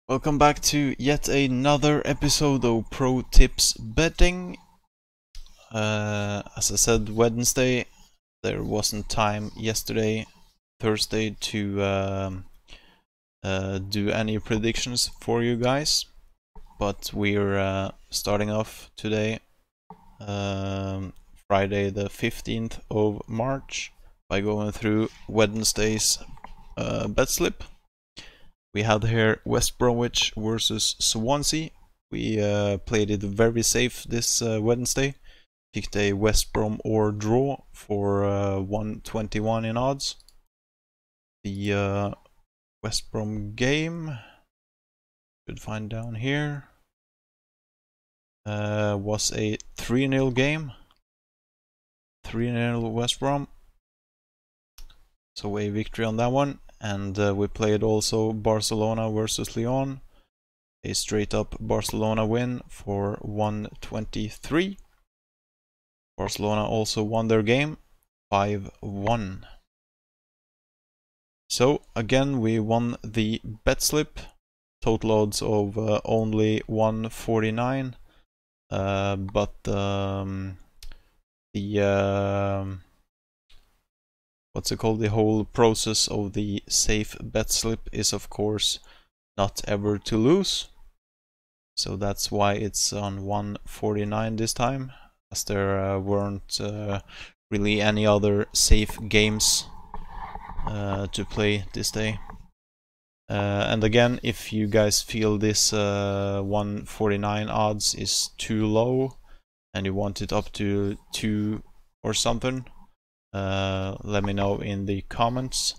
Welcome back to yet another episode of Pro Tips Betting. As I said, Wednesday, there wasn't time yesterday, Thursday, to do any predictions for you guys. But we're starting off today, Friday the 15th of March, by going through Wednesday's bet slip. We had here West Bromwich versus Swansea. We played it very safe this Wednesday. Picked a West Brom or draw for 121 in odds. The West Brom game, should find down here, was a 3-0 game. 3-0 West Brom. So a victory on that one. And we played also Barcelona versus Lyon. A straight up Barcelona win for 123. Barcelona also won their game 5-1. So again we won the bet slip. Total odds of only 149. But what's it called? The whole process of the safe bet slip is of course not ever to lose. So that's why it's on 149 this time, as there weren't really any other safe games to play this day. And again, if you guys feel this 149 odds is too low and you want it up to 2 or something, let me know in the comments.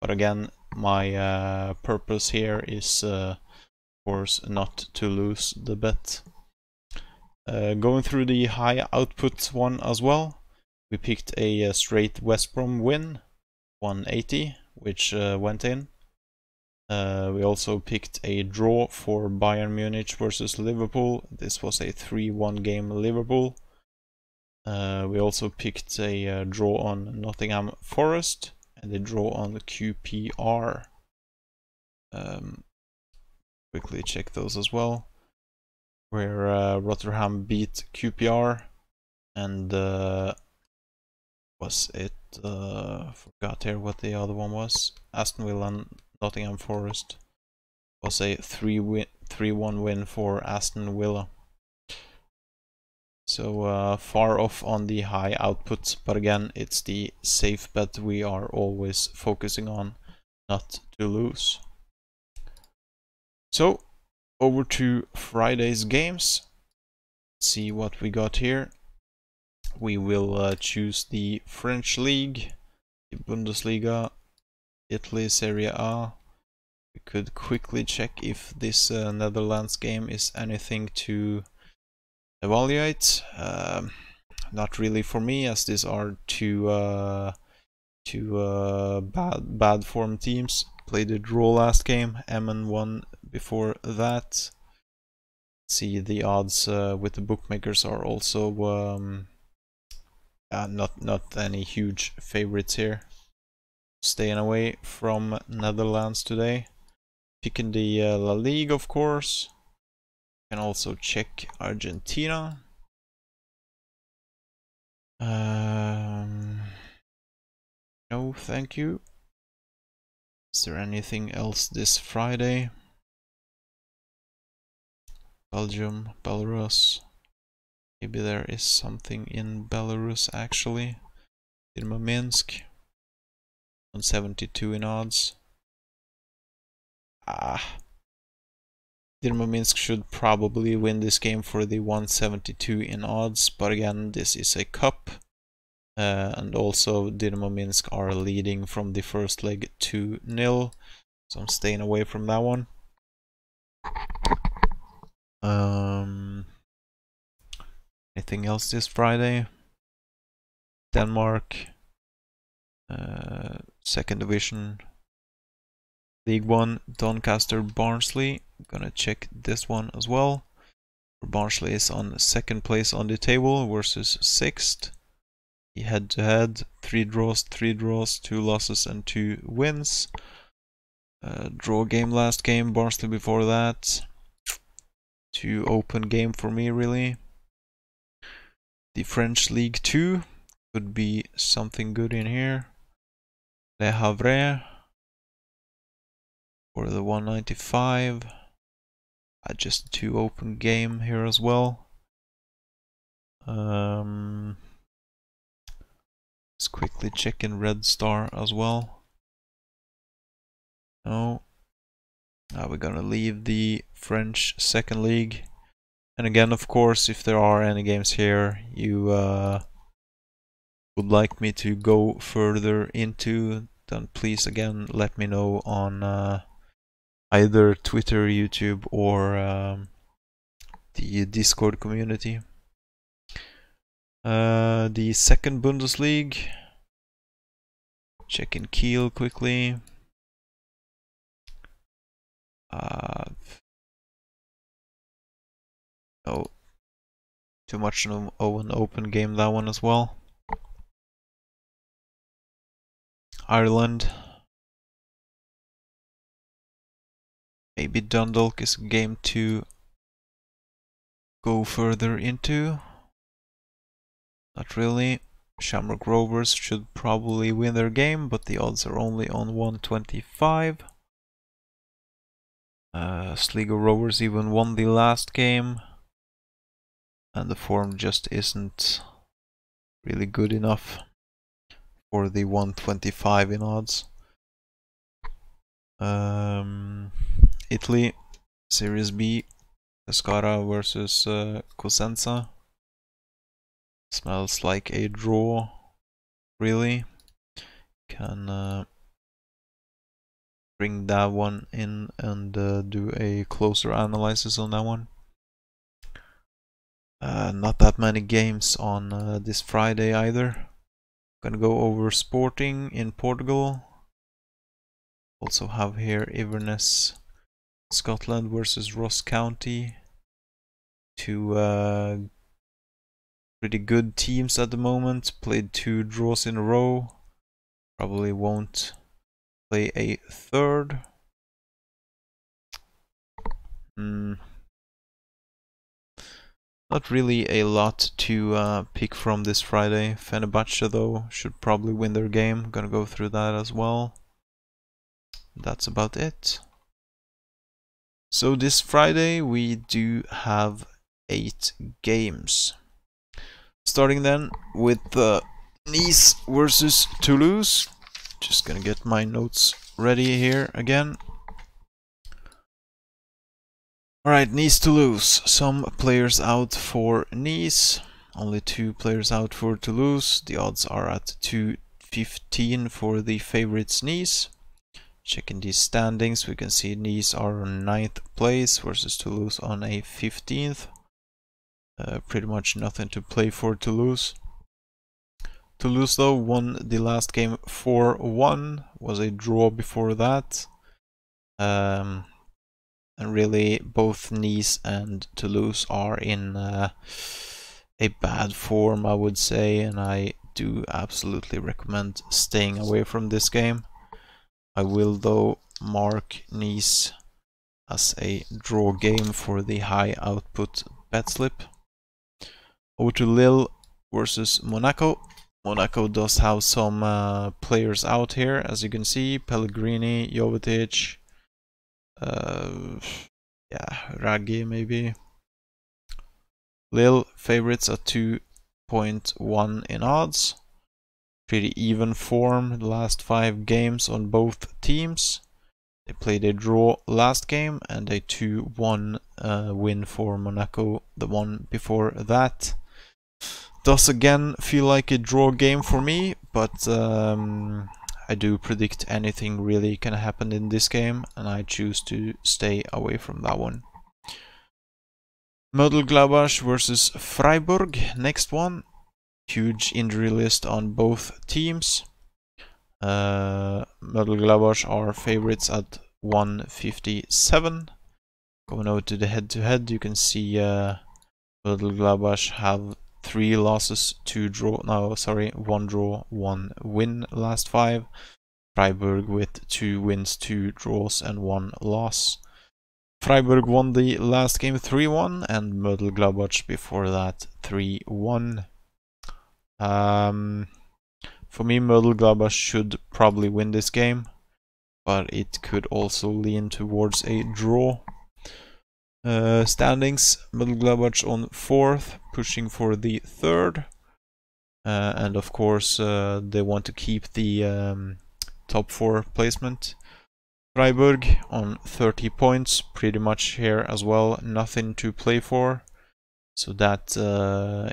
But again, my purpose here is of course not to lose the bet. Going through the high output one as well, we picked a straight West Brom win 180, which went in. We also picked a draw for Bayern Munich versus Liverpool. This was a 3-1 game Liverpool. We also picked a draw on Nottingham Forest and a draw on the QPR. Quickly check those as well, where Rotherham beat QPR, and was it, forgot here what the other one was, Aston Villa and Nottingham Forest. Was a 3-1 win for Aston Villa. So far off on the high output, but again, it's the safe bet we are always focusing on, not to lose. So over to Friday's games. Let's see what we got here. We will choose the French League, the Bundesliga, Italy, Serie A. We could quickly check if this Netherlands game is anything to evaluate. Not really for me, as these are two bad form teams. Played a draw last game, Emmen won before that. See, the odds with the bookmakers are also not any huge favorites here. Staying away from Netherlands today. Picking the La Liga, of course. Can also check Argentina. No, thank you. Is there anything else this Friday? Belgium, Belarus. Maybe there is something in Belarus actually. Dynamo Minsk. 172 in odds. Dynamo Minsk should probably win this game for the 172 in odds, but again, this is a cup. And also Dynamo Minsk are leading from the first leg 2-0, so I'm staying away from that one. Anything else this Friday? Denmark, second division, League 1, Doncaster Barnsley. I'm gonna check this one as well. Barnsley is on second place on the table versus 6th. Head to head, 3 draws, 2 losses and 2 wins. Draw game last game, Barnsley before that. Too open game for me, really. The French League 2 could be something good in here. Le Havre for the 195. Just a too open game here as well. Let's quickly check in Red Star as well. No. Now we're gonna leave the French second league. And again, of course, if there are any games here you would like me to go further into, then please again let me know on either Twitter, YouTube, or the Discord community. The second Bundesliga. Check in Kiel quickly. Oh, too much of an open game, that one as well. Ireland. Maybe Dundalk is a game to go further into. Not really. Shamrock Rovers should probably win their game, but the odds are only on 125. Sligo Rovers even won the last game, and the form just isn't really good enough for the 125 in odds. Italy, Series B, Pescara versus Cosenza. Smells like a draw, really. Can bring that one in and do a closer analysis on that one. Not that many games on this Friday either. Gonna go over Sporting in Portugal. Also have here Inverness, Scotland versus Ross County. Two pretty good teams at the moment. Played 2 draws in a row. Probably won't play a third. Not really a lot to pick from this Friday. Fenerbahce though should probably win their game. Gonna go through that as well. That's about it. So this Friday we do have 8 games. Starting then with Nice versus Toulouse. Just gonna get my notes ready here again. Alright, Nice-Toulouse. Some players out for Nice. Only 2 players out for Toulouse. The odds are at 2.15 for the favorites Nice. Checking these standings, we can see Nice are on 9th place versus Toulouse on a 15th. Pretty much nothing to play for Toulouse. Toulouse though won the last game 4-1. Was a draw before that. And really, both Nice and Toulouse are in a bad form, I would say, and I do absolutely recommend staying away from this game. I will, though, mark Nice as a draw game for the high output bet slip. Over to Lille versus Monaco. Monaco does have some players out here, as you can see. Pellegrini, Jovetic. Yeah, Raggi maybe. Lille favorites at 2.1 in odds. Pretty even form the last 5 games on both teams. They played a draw last game and a 2-1 win for Monaco the one before that. Does again feel like a draw game for me, but I do predict anything really can happen in this game, and I choose to stay away from that one. Mönchengladbach versus Freiburg, next one. Huge injury list on both teams. Mönchengladbach are favorites at 157. Going over to the head-to-head, you can see Mönchengladbach have 3 losses, 1 draw, 1 win last 5. Freiburg with 2 wins, 2 draws and 1 loss. Freiburg won the last game 3-1 and Mönchengladbach before that 3-1. For me, Mönchengladbach should probably win this game, but it could also lean towards a draw. Standings, Mönchengladbach on 4th, pushing for the 3rd. And of course, they want to keep the top 4 placement. Freiburg on 30 points, pretty much here as well, nothing to play for. So that,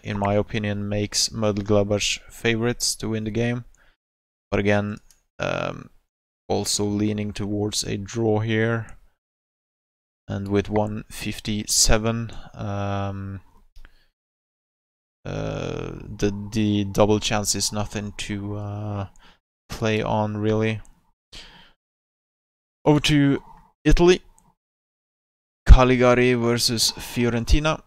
in my opinion, makes Mönchengladbach favorites to win the game. But again, also leaning towards a draw here. And with 157, the double chance is nothing to play on, really. Over to Italy. Cagliari versus Fiorentina.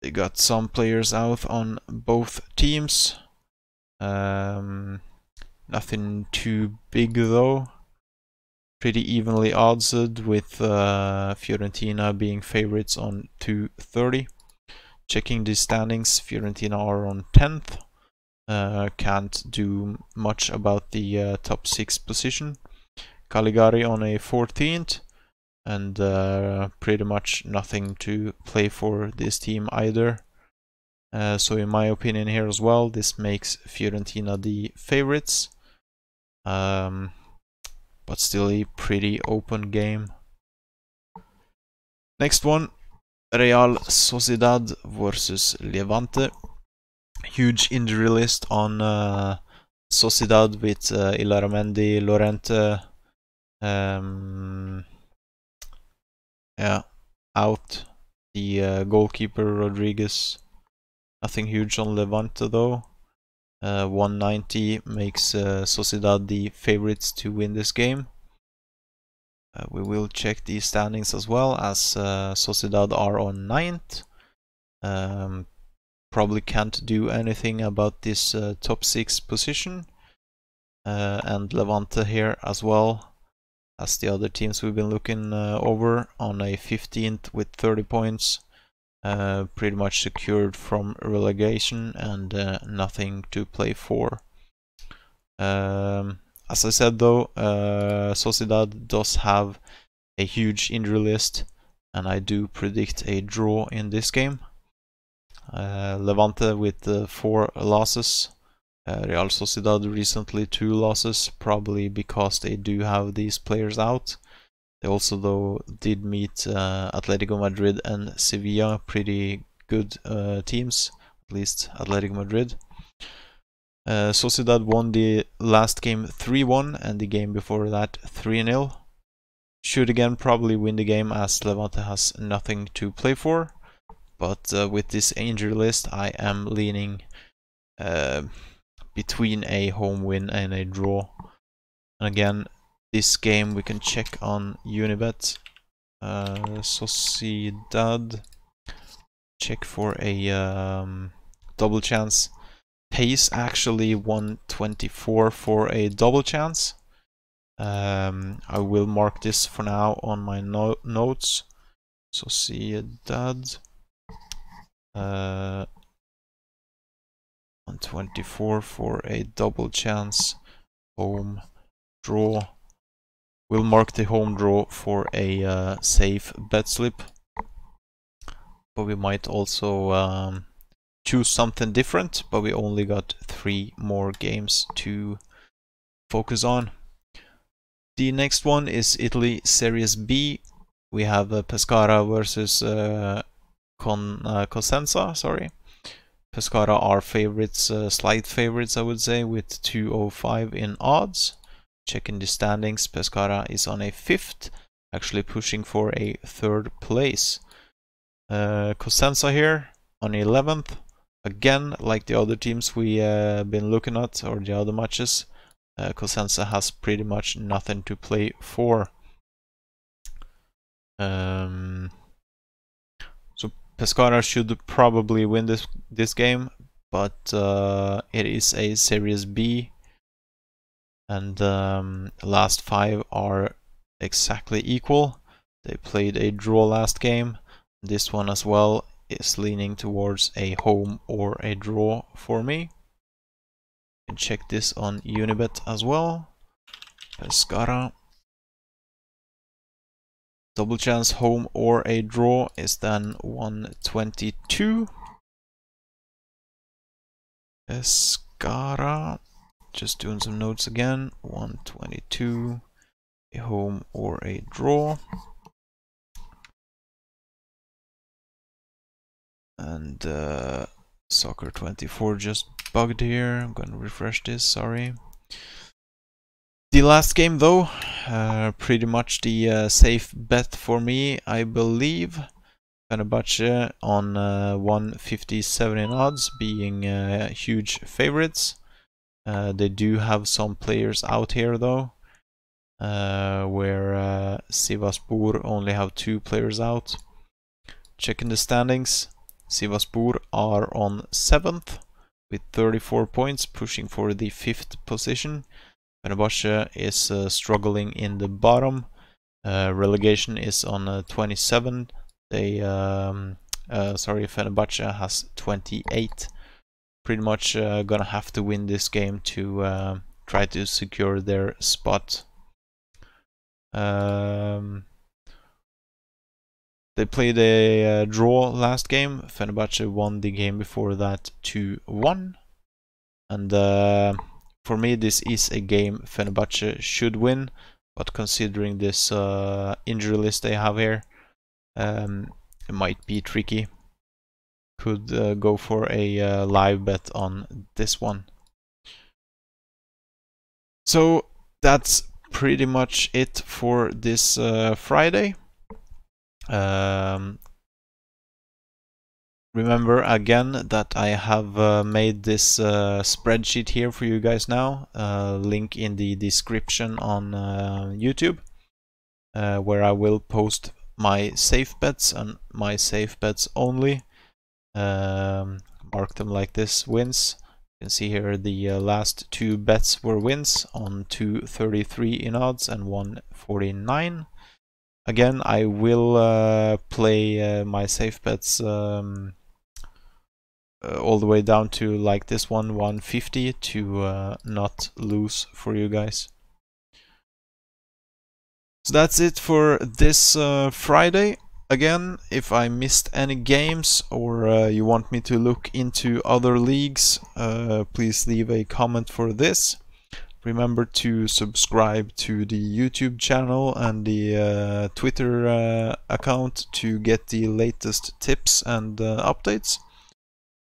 They got some players out on both teams. Nothing too big though. Pretty evenly oddsed, with Fiorentina being favorites on 230. Checking the standings, Fiorentina are on 10th. Can't do much about the top 6 position. Cagliari on a 14th, and pretty much nothing to play for this team either. So in my opinion here as well, this makes Fiorentina the favorites. But still a pretty open game. Next one, Real Sociedad versus Levante. Huge injury list on Sociedad with Illarramendi, Llorente, out. The goalkeeper Rodriguez. Nothing huge on Levante though. 190 makes Sociedad the favorites to win this game. We will check the standings as well, as Sociedad are on 9th. Probably can't do anything about this top 6 position. And Levante here as well, as the other teams we've been looking over, on a 15th with 30 points. Pretty much secured from relegation and nothing to play for. As I said though, Sociedad does have a huge injury list, and I do predict a draw in this game. Levante with 4 losses. Real Sociedad recently 2 losses, probably because they do have these players out. They also though did meet Atletico Madrid and Sevilla, pretty good teams, at least Atletico Madrid. Sociedad won the last game 3-1 and the game before that 3-0. Should again probably win the game, as Levante has nothing to play for. But with this injury list, I am leaning between a home win and a draw. And again, this game we can check on Unibet. Sociedad, check for a double chance. Pays actually 124 for a double chance. I will mark this for now on my notes. Sociedad 124 for a double chance, home draw. We'll mark the home draw for a safe bet slip, but we might also choose something different, but we only got 3 more games to focus on. The next one is Italy Series B. We have Pescara versus Cosenza, sorry. Pescara are favorites, slight favorites I would say, with 205 in odds. Checking the standings, Pescara is on a 5th, actually pushing for a 3rd place. Cosenza here on 11th. Again, like the other teams we been looking at, or the other matches, Cosenza has pretty much nothing to play for. So Pescara should probably win this game, but it is a Series B. and last 5 are exactly equal. They played a draw last game. This one as well is leaning towards a home or a draw for me. You can check this on Unibet as well. Pescara. Double chance home or a draw is then 122. Pescara. Just doing some notes again. 122. A home or a draw. And Soccer 24 just bugged here. I'm gonna refresh this, sorry. The last game though, pretty much the safe bet for me, I believe. Fenerbahce on 157 in odds, being huge favorites. They do have some players out here though, where Sivasspor only have 2 players out. Checking the standings, Sivasspor are on 7th with 34 points, pushing for the 5th position. Fenerbahce is struggling in the bottom. Relegation is on 27. Fenerbahce has 28. Pretty much gonna have to win this game to try to secure their spot. They played a draw last game. Fenerbahce won the game before that 2-1. And for me, this is a game Fenerbahce should win. But considering this injury list they have here, it might be tricky. Could go for a live bet on this one. So that's pretty much it for this Friday. Remember again that I have made this spreadsheet here for you guys now. Link in the description on YouTube, where I will post my safe bets and my safe bets only. Mark them like this: wins. You can see here the last 2 bets were wins on 233 in odds and 149. Again, I will play my safe bets all the way down to like this one, 150, to not lose for you guys. So that's it for this Friday. Again, if I missed any games or you want me to look into other leagues, please leave a comment for this. Remember to subscribe to the YouTube channel and the Twitter account to get the latest tips and updates.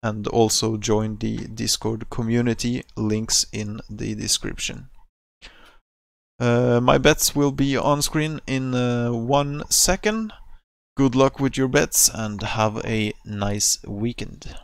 And also join the Discord community, links in the description. My bets will be on screen in 1 second. Good luck with your bets and have a nice weekend.